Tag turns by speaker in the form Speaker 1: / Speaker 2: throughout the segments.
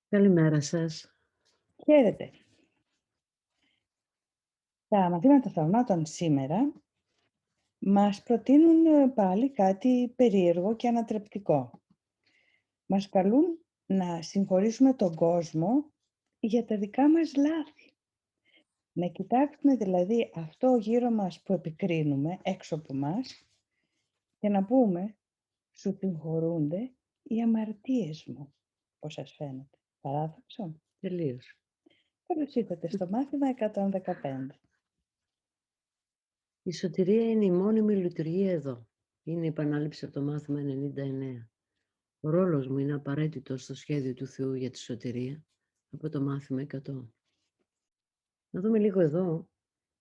Speaker 1: Καλημέρα σας.
Speaker 2: Χαίρετε. Τα μαθήματα θαυμάτων σήμερα μας προτείνουν πάλι κάτι περίεργο και ανατρεπτικό. Μας καλούν να συγχωρήσουμε τον κόσμο για τα δικά μας λάθη. Να κοιτάξουμε δηλαδή αυτό γύρω μας που επικρίνουμε έξω από μας και να πούμε «Σου συγχωρούνται οι αμαρτίες μου». Πώς σας φαίνεται? Παράδοξο?
Speaker 1: Τελείως.
Speaker 2: Καλώς ήρθατε στο μάθημα 115.
Speaker 1: Η σωτηρία είναι η μόνιμη λειτουργία εδώ. Είναι η επανάληψη από το μάθημα 99. Ο ρόλος μου είναι απαραίτητος στο σχέδιο του Θεού για τη σωτηρία από το μάθημα 100. Να δούμε λίγο εδώ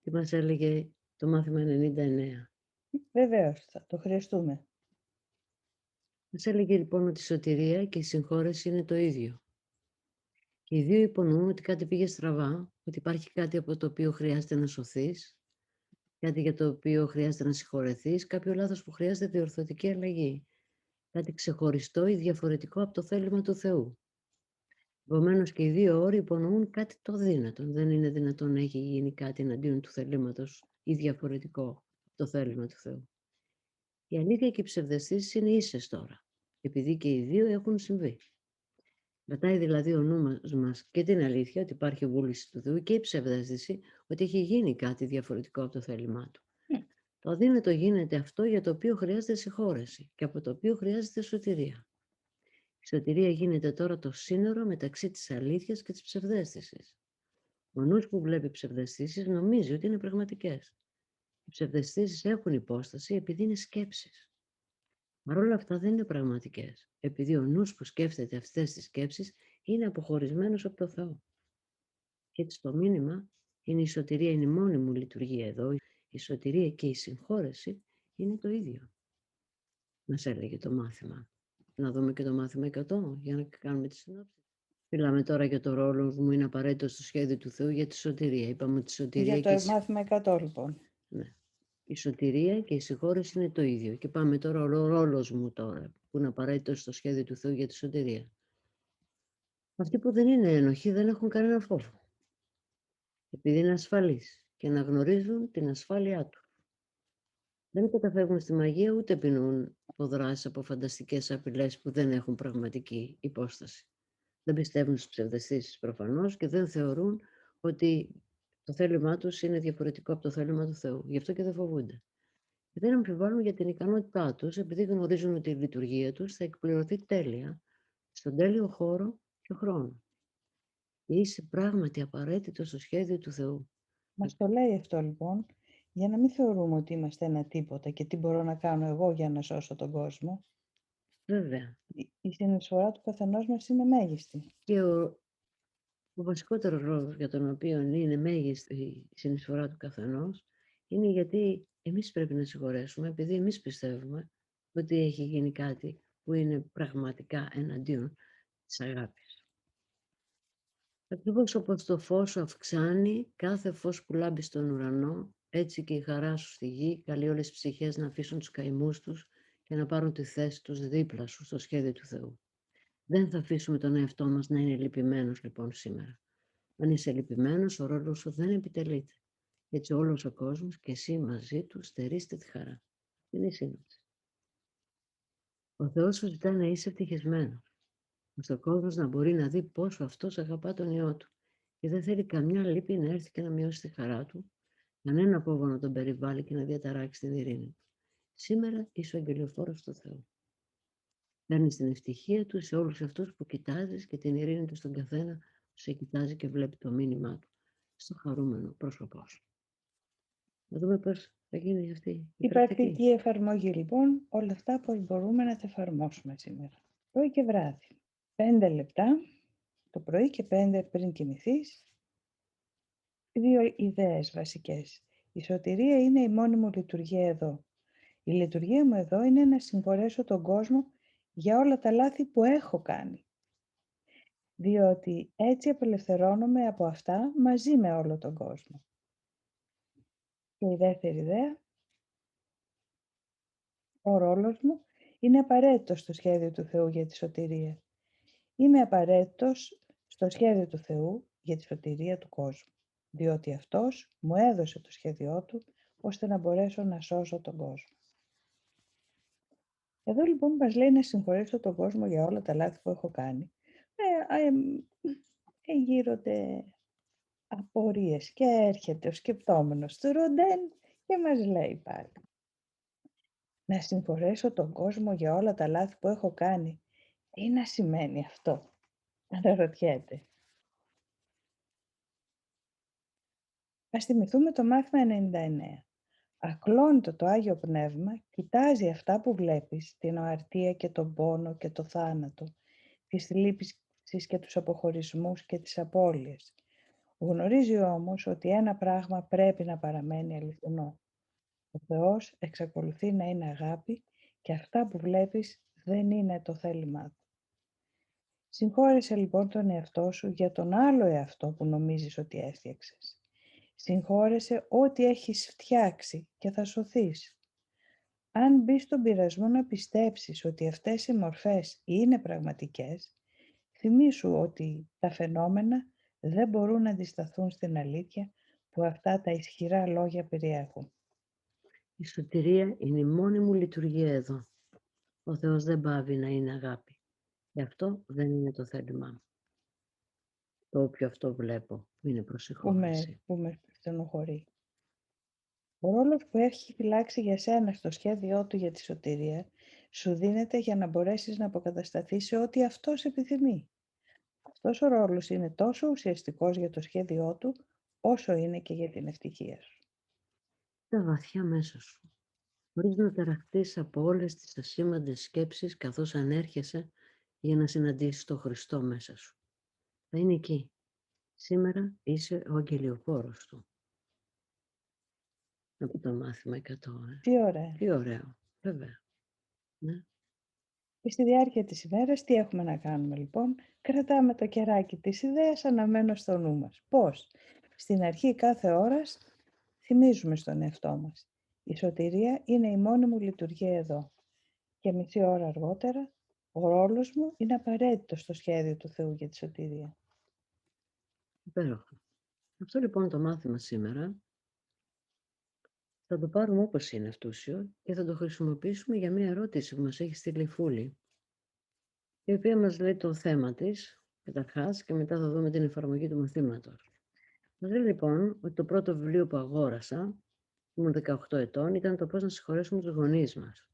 Speaker 1: τι μας έλεγε το μάθημα 99.
Speaker 2: Βεβαίως, θα το χρειαστούμε.
Speaker 1: Μας έλεγε λοιπόν ότι η σωτηρία και η συγχώρεση είναι το ίδιο. Και οι δύο υπονοούν ότι κάτι πήγε στραβά, ότι υπάρχει κάτι από το οποίο χρειάζεται να σωθείς, κάτι για το οποίο χρειάζεται να συγχωρεθείς, κάποιο λάθος που χρειάζεται διορθωτική αλλαγή. Κάτι ξεχωριστό ή διαφορετικό από το θέλημα του Θεού. Επομένως και οι δύο όροι υπονοούν κάτι το αδύνατο. Δεν είναι δυνατόν να έχει γίνει κάτι εναντίον του θελήματος ή διαφορετικό από το θέλημα του Θεού. Η αλήθεια και οι ψευδαισθήσεις είναι ίσες τώρα, επειδή και οι δύο έχουν συμβεί. Κρατάει δηλαδή ο νους μας και την αλήθεια ότι υπάρχει βούληση του Θεού και η ψευδαίσθηση ότι έχει γίνει κάτι διαφορετικό από το θέλημά του. Το αδύνατο γίνεται αυτό για το οποίο χρειάζεται συγχώρεση και από το οποίο χρειάζεται σωτηρία. Η σωτηρία γίνεται τώρα το σύνορο μεταξύ της αλήθειας και της ψευδαίσθησης. Ο νους που βλέπει ψευδαισθήσεις νομίζει ότι είναι πραγματικές. Οι ψευδαισθήσεις έχουν υπόσταση επειδή είναι σκέψεις. Παρ' όλα αυτά δεν είναι πραγματικές, επειδή ο νους που σκέφτεται αυτές τις σκέψεις είναι αποχωρισμένος από το Θεό. Και έτσι το μήνυμα είναι η σωτηρία είναι η μόνη μου λειτουργία εδώ. Η σωτηρία και η συγχώρεση είναι το ίδιο. Μας έλεγε το μάθημα. Να δούμε και το μάθημα 100 για να κάνουμε τη συνόψη. Μιλάμε τώρα για το ρόλο μου είναι απαραίτητο στο σχέδιο του Θεού για τη σωτηρία. Είπαμε ότι η σωτηρία
Speaker 2: Για το μάθημα 100 λοιπόν.
Speaker 1: Ναι. Η σωτηρία και η συγχώρεση είναι το ίδιο. Και πάμε τώρα ο ρόλος μου τώρα, που είναι απαραίτητο στο σχέδιο του Θεού για τη σωτηρία. Αυτοί που δεν είναι ένοχοι δεν έχουν κανένα φόβο. Επειδή είναι ασφαλείς και αναγνωρίζουν την ασφάλειά του. Δεν καταφεύγουν στη μαγεία ούτε πεινούν αποδράσεις από φανταστικές απειλές που δεν έχουν πραγματική υπόσταση. Δεν πιστεύουν στις ψευδαισθήσεις προφανώς και δεν θεωρούν ότι το θέλημά τους είναι διαφορετικό από το θέλημα του Θεού. Γι' αυτό και δεν φοβούνται. Και δεν αμφιβάλλουν για την ικανότητά τους επειδή γνωρίζουν ότι η λειτουργία τους θα εκπληρωθεί τέλεια στον τέλειο χώρο και χρόνο. Και είσαι πράγματι απαραίτητο στο σχέδιο του Θεού.
Speaker 2: Μας το λέει αυτό λοιπόν, για να μην θεωρούμε ότι είμαστε ένα τίποτα και τι μπορώ να κάνω εγώ για να σώσω τον κόσμο.
Speaker 1: Βέβαια.
Speaker 2: Η συνεισφορά του καθενός μας είναι μέγιστη.
Speaker 1: Και ο βασικότερος λόγος για τον οποίο είναι μέγιστη η συνεισφορά του καθενός είναι γιατί εμείς πρέπει να συγχωρέσουμε, επειδή εμείς πιστεύουμε ότι έχει γίνει κάτι που είναι πραγματικά εναντίον της αγάπης. Ακριβώς όπως το φως σου αυξάνει, κάθε φως που λάμπει στον ουρανό, έτσι και η χαρά σου στη γη καλεί όλες τις ψυχές να αφήσουν τους καημούς τους και να πάρουν τη θέση τους δίπλα σου στο σχέδιο του Θεού. Δεν θα αφήσουμε τον εαυτό μας να είναι λυπημένος λοιπόν σήμερα. Αν είσαι λυπημένος, ο ρόλος σου δεν επιτελείται. Έτσι όλος ο κόσμος και εσύ μαζί του στερείστε τη χαρά. Είναι η σύνοψη. Ο Θεός σου ζητά να είσαι ευτυχισμένος, ώστε ο κόσμος να μπορεί να δει πόσο αυτός αγαπά τον Υιό του και δεν θέλει καμιά λύπη να έρθει και να μειώσει τη χαρά του, κανένα φόβο να τον περιβάλλει και να διαταράξει την ειρήνη του. Σήμερα είσαι ο αγγελιοφόρος του Θεού. Παίρνεις την ευτυχία του σε όλους αυτούς που κοιτάζεις και την ειρήνη του στον καθένα που σε κοιτάζει και βλέπει το μήνυμά του στο χαρούμενο πρόσωπό σου. Να δούμε πώς θα γίνει αυτή η
Speaker 2: πρακτική εφαρμογή λοιπόν, όλα αυτά πώς μπορούμε να τα εφαρμόσουμε σήμερα. Πρωί και βράδυ. 5 λεπτά το πρωί και 5 πριν κοιμηθείς. 2 ιδέες βασικές. Η σωτηρία είναι η μόνη μου λειτουργία εδώ. Η λειτουργία μου εδώ είναι να συγχωρέσω τον κόσμο για όλα τα λάθη που έχω κάνει. Διότι έτσι απελευθερώνομαι από αυτά μαζί με όλο τον κόσμο. Και η δεύτερη ιδέα, ο ρόλος μου είναι απαραίτητος στο σχέδιο του Θεού για τη σωτηρία. Είμαι απαραίτητος στο σχέδιο του Θεού για τη σωτηρία του κόσμου, διότι Αυτός μου έδωσε το σχέδιό Του, ώστε να μπορέσω να σώσω τον κόσμο. Εδώ λοιπόν μας λέει να συγχωρέσω τον κόσμο για όλα τα λάθη που έχω κάνει. Γύρονται απορίες και έρχεται ο σκεπτόμενος του Ροντέν και μας λέει πάλι. Να συγχωρέσω τον κόσμο για όλα τα λάθη που έχω κάνει. Τι να σημαίνει αυτό, αναρωτιέται. Ας θυμηθούμε το μάθημα 99. Ακλόνητο το Άγιο Πνεύμα κοιτάζει αυτά που βλέπεις, την αμαρτία και τον πόνο και το θάνατο, τις θλίψεις και τους αποχωρισμούς και τις απώλειες. Γνωρίζει όμως ότι ένα πράγμα πρέπει να παραμένει αληθινό. Ο Θεός εξακολουθεί να είναι αγάπη και αυτά που βλέπεις δεν είναι το θέλημά Του. Συγχώρεσε λοιπόν τον εαυτό σου για τον άλλο εαυτό που νομίζεις ότι έφτιαξες. Συγχώρεσε ό,τι έχεις φτιάξει και θα σωθείς. Αν μπεις στον πειρασμό να πιστέψεις ότι αυτές οι μορφές είναι πραγματικές, θυμήσου ότι τα φαινόμενα δεν μπορούν να αντισταθούν στην αλήθεια που αυτά τα ισχυρά λόγια περιέχουν.
Speaker 1: Η σωτηρία είναι η μόνη μου λειτουργία εδώ. Ο Θεός δεν πάβει να είναι αγάπη. Γι' αυτό δεν είναι το θέλημά μου. Το όποιο αυτό βλέπω που είναι προσυγχώρεση.
Speaker 2: Που με στενοχωρεί. Ο ρόλος που έχει φυλάξει για σένα στο σχέδιό Του για τη σωτηρία σου δίνεται για να μπορέσεις να αποκατασταθείς σε ό,τι Αυτός επιθυμεί. Αυτός ο ρόλος είναι τόσο ουσιαστικός για το σχέδιό Του, όσο είναι και για την ευτυχία σου.
Speaker 1: Τα βαθιά μέσα σου. Χωρίς να ταραχτείς από όλες τις ασήμαντες σκέψεις καθώς ανέρχεσαι για να συναντήσεις τον Χριστό μέσα σου. Θα είναι εκεί. Σήμερα είσαι ο αγγελιοφόρος Του. Από το μάθημα 100.
Speaker 2: Τι ωραία.
Speaker 1: Τι ωραίο. Βέβαια. Ναι.
Speaker 2: Και στη διάρκεια της ημέρας τι έχουμε να κάνουμε λοιπόν? Κρατάμε το κεράκι της ιδέας αναμένο στο νου μας. Πώς? Στην αρχή κάθε ώρας θυμίζουμε στον εαυτό μας. Η σωτηρία είναι η μόνη μου λειτουργία εδώ. Και μισή ώρα αργότερα, ο ρόλος μου είναι απαραίτητο στο σχέδιο του Θεού για τη σωτηρία.
Speaker 1: Υπέροχα. Αυτό λοιπόν το μάθημα σήμερα θα το πάρουμε όπως είναι αυτούσιο και θα το χρησιμοποιήσουμε για μια ερώτηση που μας έχει στείλει η Φούλη, η οποία μας λέει το θέμα της, καταρχάς, και μετά θα δούμε την εφαρμογή του μαθήματος. Μας λέει λοιπόν ότι το πρώτο βιβλίο που αγόρασα, ήμουν 18 ετών, ήταν το πώς να συγχωρέσουμε τους γονείς μας.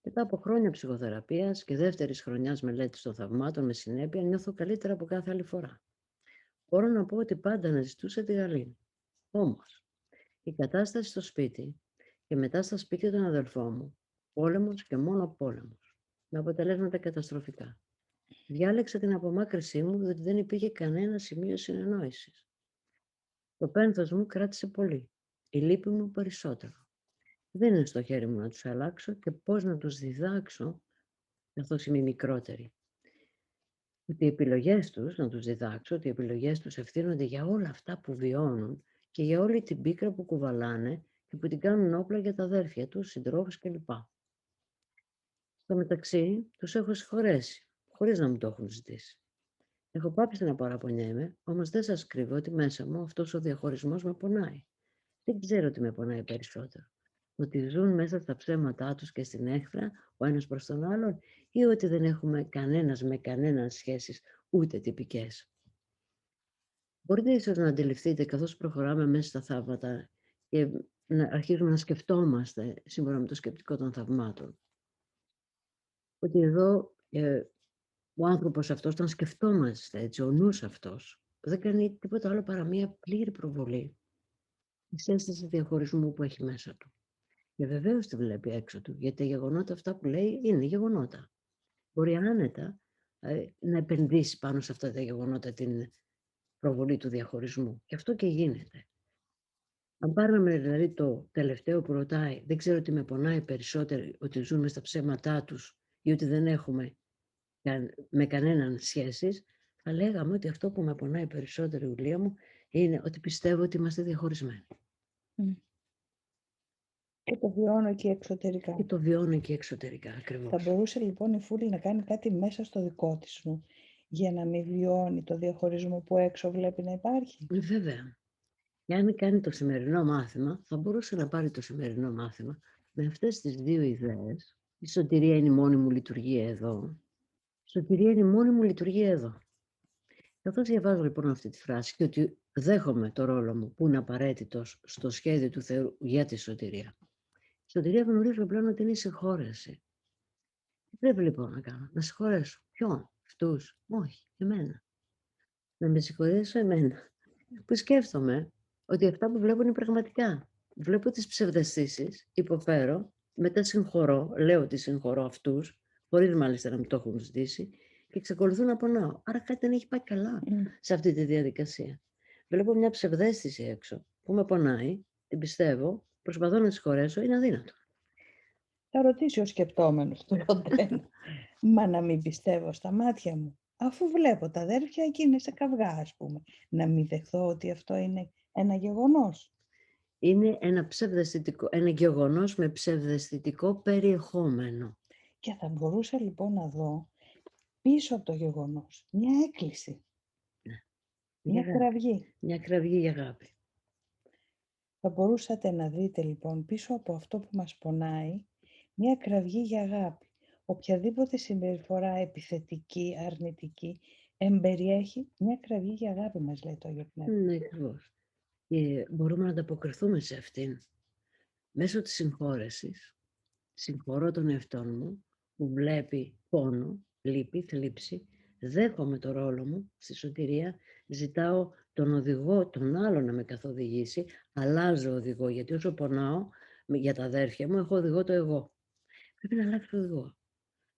Speaker 1: Μετά από χρόνια ψυχοθεραπείας και δεύτερης χρονιάς μελέτης των θαυμάτων με συνέπεια, νιώθω καλύτερα από κάθε άλλη φορά. Μπορώ να πω ότι πάντα αναζητούσα τη γαλήνη. Όμως, η κατάσταση στο σπίτι και μετά στα σπίτια των αδελφών μου, πόλεμος και μόνο πόλεμος, με αποτελέσματα καταστροφικά. Διάλεξα την απομάκρυσή μου διότι δεν υπήρχε κανένα σημείο συνεννόησης. Το πένθος μου κράτησε πολύ, η λύπη μου περισσότερο. Δεν είναι στο χέρι μου να τους αλλάξω και πώς να τους διδάξω, καθώς είμαι μικρότερη. Ότι οι επιλογές τους, να τους διδάξω, ότι οι επιλογές τους ευθύνονται για όλα αυτά που βιώνουν και για όλη την πίκρα που κουβαλάνε και που την κάνουν όπλα για τα αδέρφια τους, συντρόφους κλπ. Στο μεταξύ, τους έχω συγχωρέσει, χωρίς να μου το έχουν ζητήσει. Έχω πάψει να παραπονιέμαι, όμως δεν σας κρύβω ότι μέσα μου αυτός ο διαχωρισμός με πονάει. Δεν ξέρω τι με πονάει περισσότερο. Ότι ζουν μέσα στα ψέματά τους και στην έχθρα ο ένας προς τον άλλον ή ότι δεν έχουμε κανένας με κανέναν σχέσεις ούτε τυπικές. Μπορείτε ίσως να αντιληφθείτε καθώς προχωράμε μέσα στα θαύματα και να αρχίζουμε να σκεφτόμαστε σύμφωνα με το σκεπτικό των θαυμάτων. Ότι εδώ ο άνθρωπος αυτός, όταν σκεφτόμαστε έτσι, ο νους αυτός, δεν κάνει τίποτα άλλο παρά μία πλήρη προβολή της αίσθησης διαχωρισμού που έχει μέσα του. Και βεβαίως τη βλέπει έξω του, γιατί τα γεγονότα αυτά που λέει είναι γεγονότα. Μπορεί άνετα να επενδύσει πάνω σε αυτά τα γεγονότα την προβολή του διαχωρισμού. Και αυτό και γίνεται. Αν πάρουμε δηλαδή το τελευταίο που ρωτάει, δεν ξέρω τι με πονάει περισσότερο, ότι ζούμε στα ψέματά τους ή ότι δεν έχουμε με κανέναν σχέσεις, θα λέγαμε ότι αυτό που με πονάει περισσότερο, Ιουλία μου, είναι ότι πιστεύω ότι είμαστε διαχωρισμένοι.
Speaker 2: Και το βιώνω και εξωτερικά.
Speaker 1: Και το βιώνω και εξωτερικά, ακριβώς.
Speaker 2: Θα μπορούσε λοιπόν η Φούλη να κάνει κάτι μέσα στο δικό της νου, για να μην βιώνει το διαχωρισμό που έξω βλέπει να υπάρχει.
Speaker 1: Βέβαια. Και αν κάνει το σημερινό μάθημα, θα μπορούσε να πάρει το σημερινό μάθημα με αυτές τις δύο ιδέες. Η σωτηρία είναι η μόνη μου λειτουργία εδώ. Η σωτηρία είναι η μόνη μου λειτουργία εδώ. Καθώς διαβάζω λοιπόν αυτή τη φράση και ότι δέχομαι το ρόλο μου που είναι απαραίτητος στο σχέδιο του Θεού για τη σωτηρία. Η σωτηρία γνωρίζω πλέον ότι είναι η συγχώρεση. Τι πρέπει λοιπόν να κάνω? Να συγχωρέσω. Ποιον? Αυτούς? Όχι. Εμένα. Να με συγχωρέσω εμένα. Που σκέφτομαι ότι αυτά που βλέπω είναι πραγματικά. Βλέπω τις ψευδαισθήσεις, υποφέρω, μετά συγχωρώ, λέω ότι συγχωρώ αυτούς, χωρίς μάλιστα να μου το έχουν ζητήσει, και εξακολουθώ να πονάω. Άρα κάτι δεν έχει πάει καλά σε αυτή τη διαδικασία. Βλέπω μια ψευδαίσθηση έξω που με πονάει, την πιστεύω, προσπαθώ να συγχωρέσω, είναι αδύνατο.
Speaker 2: Θα ρωτήσει ο σκεπτόμενος του Ροντέν. Μα να μην πιστεύω στα μάτια μου, αφού βλέπω τα αδέρφια εκεί είναι σε καυγά, ας πούμε. Να μην δεχθώ ότι αυτό είναι ένα γεγονός.
Speaker 1: Είναι ένα γεγονός με ψευδαισθητικό περιεχόμενο.
Speaker 2: Και θα μπορούσα λοιπόν να δω πίσω από το γεγονός μια έκκληση, μια κραυγή.
Speaker 1: Μια κραυγή για αγάπη.
Speaker 2: Θα μπορούσατε να δείτε λοιπόν πίσω από αυτό που μας πονάει μια κραυγή για αγάπη. Οποιαδήποτε συμπεριφορά επιθετική, αρνητική, εμπεριέχει μια κραυγή για αγάπη, μας λέει το Άγιο Πνεύμα.
Speaker 1: Ναι, ακριβώς. Και μπορούμε να ανταποκριθούμε σε αυτήν μέσω της συγχώρεσης. Συγχωρώ τον εαυτό μου που βλέπει πόνο, λύπη, θλίψη, δέχομαι το ρόλο μου στη σωτηρία, ζητάω τον οδηγό, τον άλλο να με καθοδηγήσει, αλλάζω οδηγό, γιατί όσο πονάω για τα αδέρφια μου, έχω οδηγό το εγώ. Πρέπει να αλλάξω οδηγό.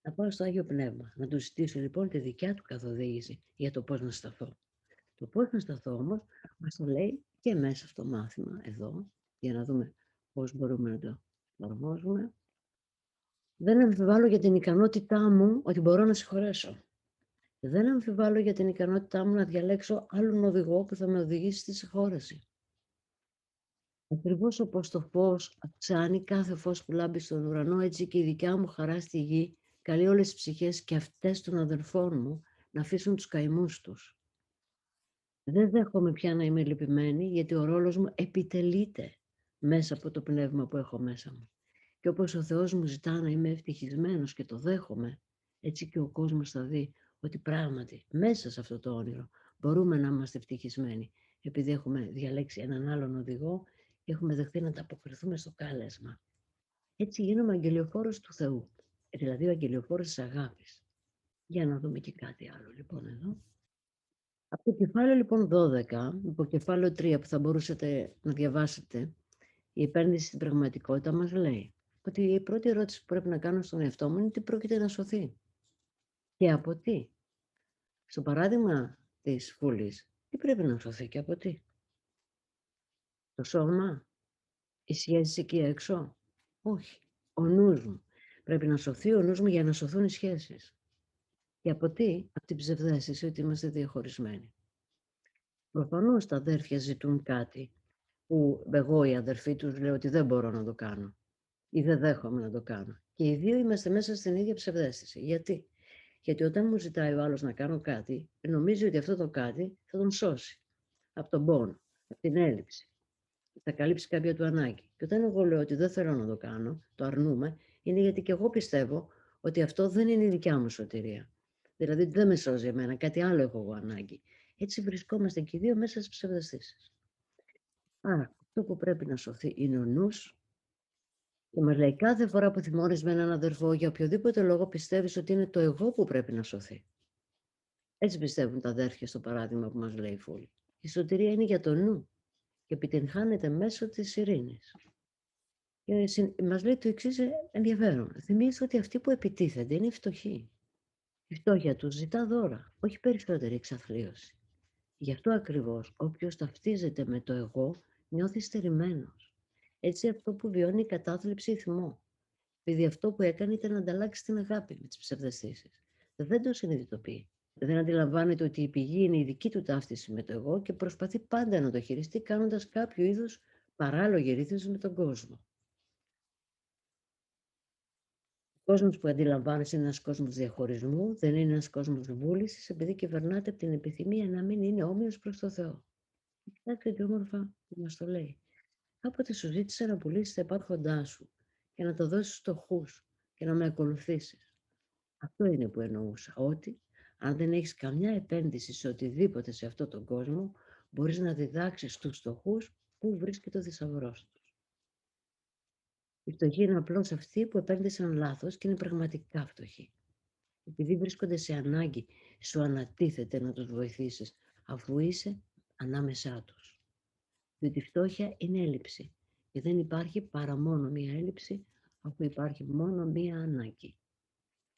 Speaker 1: Να πάω στο Άγιο Πνεύμα, να του ζητήσω λοιπόν τη δικιά του καθοδήγηση για το πώς να σταθώ. Το πώς να σταθώ όμως μας το λέει και μέσα στο μάθημα εδώ, για να δούμε πώς μπορούμε να το εφαρμόζουμε. Δεν αμφιβάλλω για την ικανότητά μου ότι μπορώ να συγχωρέσω. Δεν αμφιβάλλω για την ικανότητά μου να διαλέξω άλλον οδηγό που θα με οδηγήσει στη συγχώρεση. Ακριβώς όπως το φως αυξάνει κάθε φως που λάμπει στον ουρανό, έτσι και η δικιά μου χαρά στη γη καλεί όλες τις ψυχές και αυτές των αδελφών μου να αφήσουν τους καημούς τους. Δεν δέχομαι πια να είμαι λυπημένη, γιατί ο ρόλος μου επιτελείται μέσα από το πνεύμα που έχω μέσα μου. Και όπως ο Θεός μου ζητά να είμαι ευτυχισμένος και το δέχομαι, έτσι και ο κόσμος θα δει ότι πράγματι μέσα σε αυτό το όνειρο μπορούμε να είμαστε ευτυχισμένοι, επειδή έχουμε διαλέξει έναν άλλον οδηγό και έχουμε δεχθεί να ανταποκριθούμε στο κάλεσμα. Έτσι γίνομαι αγγελιοφόρος του Θεού, δηλαδή ο αγγελιοφόρος της αγάπης. Για να δούμε και κάτι άλλο λοιπόν εδώ. Από το κεφάλαιο λοιπόν 12, από κεφάλαιο 3 που θα μπορούσατε να διαβάσετε, η επένδυση στην πραγματικότητα μας λέει ότι η πρώτη ερώτηση που πρέπει να κάνω στον εαυτό μου είναι τι πρόκειται να σωθεί και από τι. Στο παράδειγμα της Φούλης, τι πρέπει να σωθεί και από τι? Το σώμα, οι σχέσεις εκεί έξω? Όχι. Ο νους μου. Πρέπει να σωθεί ο νους μου για να σωθούν οι σχέσεις. Και από τι? Από την ψευδαίσθηση ότι είμαστε διαχωρισμένοι. Προφανώς τα αδέρφια ζητούν κάτι που εγώ η αδερφή τους λέω ότι δεν μπορώ να το κάνω ή δεν δέχομαι να το κάνω. Και οι δύο είμαστε μέσα στην ίδια ψευδαίσθηση. Γιατί? Γιατί όταν μου ζητάει ο άλλος να κάνω κάτι, νομίζει ότι αυτό το κάτι θα τον σώσει από τον πόνο, από την έλλειψη. Θα καλύψει κάποια του ανάγκη. Και όταν εγώ λέω ότι δεν θέλω να το κάνω, το αρνούμε, είναι γιατί και εγώ πιστεύω ότι αυτό δεν είναι η δικιά μου σωτηρία. Δηλαδή δεν με σώζει εμένα, κάτι άλλο έχω εγώ ανάγκη. Έτσι βρισκόμαστε και οι δύο μέσα στις ψευδαισθήσεις. Άρα, αυτό που πρέπει να σωθεί είναι ο νους. Και μας λέει κάθε φορά που θυμώνεις με έναν αδερφό, για οποιοδήποτε λόγο πιστεύεις ότι είναι το εγώ που πρέπει να σωθεί. Έτσι πιστεύουν τα αδέρφια στο παράδειγμα που μας λέει η Φούλη. Η σωτηρία είναι για το νου και επιτυγχάνεται μέσω της ειρήνης. Και μας λέει το εξής ενδιαφέρον. Θυμίζει ότι αυτοί που επιτίθενται είναι φτωχοί. Η φτώχεια τους ζητά δώρα, όχι περισσότερη εξαθλίωση. Γι' αυτό ακριβώς όποιος ταυτίζεται με το εγώ νιώθει στερημένος. Έτσι αυτό που βιώνει η κατάθλιψη ή θυμό. Επειδή αυτό που έκανε ήταν να ανταλλάξει την αγάπη με τις ψευδαισθήσεις. Δεν το συνειδητοποιεί. Δεν αντιλαμβάνεται ότι η πηγή είναι η δική του ταύτιση με το εγώ και προσπαθεί πάντα να το χειριστεί κάνοντας κάποιο είδους παράλογη ρύθμιση με τον κόσμο. Ο κόσμος που αντιλαμβάνεσαι είναι ένας κόσμος διαχωρισμού, δεν είναι ένας κόσμος βούλησης, επειδή κυβερνάται από την επιθυμία να μην είναι όμοιος προς το Θεό. Κοιτάξτε τι όμορφα που μας το λέει. Κάποτε σου ζήτησα να πουλήσεις τα υπάρχοντά σου και να το δώσεις στοχούς και να με ακολουθήσεις. Αυτό είναι που εννοούσα, ότι αν δεν έχεις καμιά επένδυση σε οτιδήποτε σε αυτόν τον κόσμο, μπορείς να διδάξεις στους φτωχούς πού βρίσκεται ο θησαυρός τους. Οι φτωχοί είναι απλώς αυτοί που επένδυσαν λάθος και είναι πραγματικά φτωχοί. Επειδή βρίσκονται σε ανάγκη, σου ανατίθεται να τους βοηθήσεις, αφού είσαι ανάμεσά τους. Διότι η φτώχεια είναι έλλειψη και δεν υπάρχει παρά μόνο μία έλλειψη, αφού υπάρχει μόνο μία ανάγκη.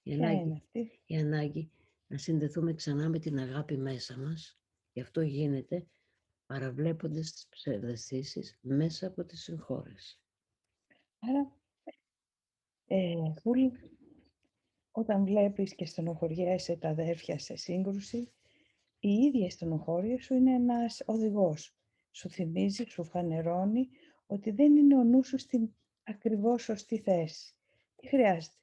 Speaker 2: Ποια είναι αυτή?
Speaker 1: Η ανάγκη να συνδεθούμε ξανά με την αγάπη μέσα μας, και αυτό γίνεται παραβλέποντας τις ψευδαισθήσεις μέσα από τη συγχώρεση.
Speaker 2: Άρα, Βούλη, όταν βλέπεις και στενοχωριέσαι τα αδέρφια σε σύγκρουση, η ίδια στενοχώρια σου είναι ένας οδηγός. Σου θυμίζει, σου φανερώνει ότι δεν είναι ο νους σου στην ακριβώς σωστή θέση. Τι χρειάζεται?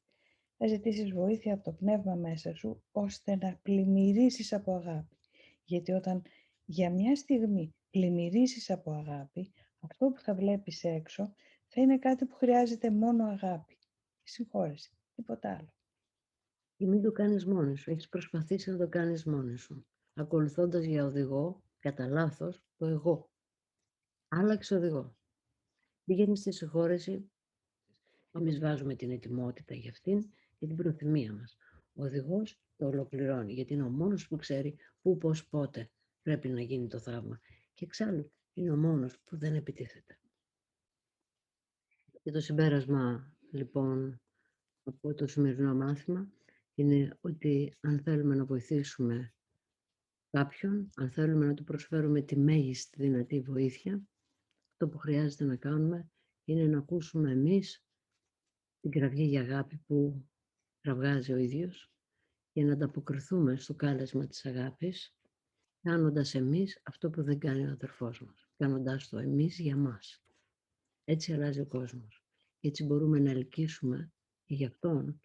Speaker 2: Θα ζητήσεις βοήθεια από το πνεύμα μέσα σου, ώστε να πλημμυρίσεις από αγάπη. Γιατί όταν για μια στιγμή πλημμυρίσεις από αγάπη, αυτό που θα βλέπεις έξω θα είναι κάτι που χρειάζεται μόνο αγάπη. Συγχώρεση, τίποτα άλλο.
Speaker 1: Και μην το κάνεις μόνος σου. Έχεις προσπαθήσει να το κάνεις μόνος σου, ακολουθώντας για οδηγό, κατά λάθος, το εγώ. Άλλαξε οδηγό. Πήγαινε στη συγχώρεση. Εμείς βάζουμε την ετοιμότητα για αυτήν και την προθυμία μας. Ο οδηγός το ολοκληρώνει, γιατί είναι ο μόνος που ξέρει πού, πώς, πότε πρέπει να γίνει το θαύμα. Και εξάλλου είναι ο μόνος που δεν επιτίθεται. Και το συμπέρασμα, λοιπόν, από το σημερινό μάθημα είναι ότι αν θέλουμε να βοηθήσουμε κάποιον, αν θέλουμε να του προσφέρουμε τη μέγιστη δυνατή βοήθεια, αυτό που χρειάζεται να κάνουμε είναι να ακούσουμε εμείς την κραυγή για αγάπη που κραυγάζει ο ίδιος και να ανταποκριθούμε στο κάλεσμα της αγάπης, κάνοντας εμείς αυτό που δεν κάνει ο αδερφός μας, κάνοντας το εμείς για μας. Έτσι αλλάζει ο κόσμος. Έτσι μπορούμε να ελκύσουμε και γι' αυτόν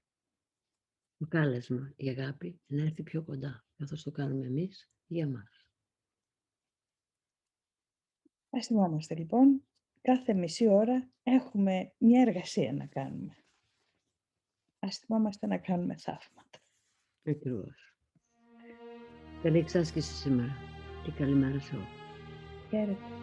Speaker 1: το κάλεσμα, η αγάπη, να έρθει πιο κοντά, καθώς το κάνουμε εμείς για μας.
Speaker 2: Ας θυμόμαστε λοιπόν, κάθε μισή ώρα έχουμε μια εργασία να κάνουμε. Ας θυμόμαστε να κάνουμε θαύματα.
Speaker 1: Ακριβώς. Καλή εξάσκηση σήμερα και καλημέρα σε όλους.
Speaker 2: Χαίρετε.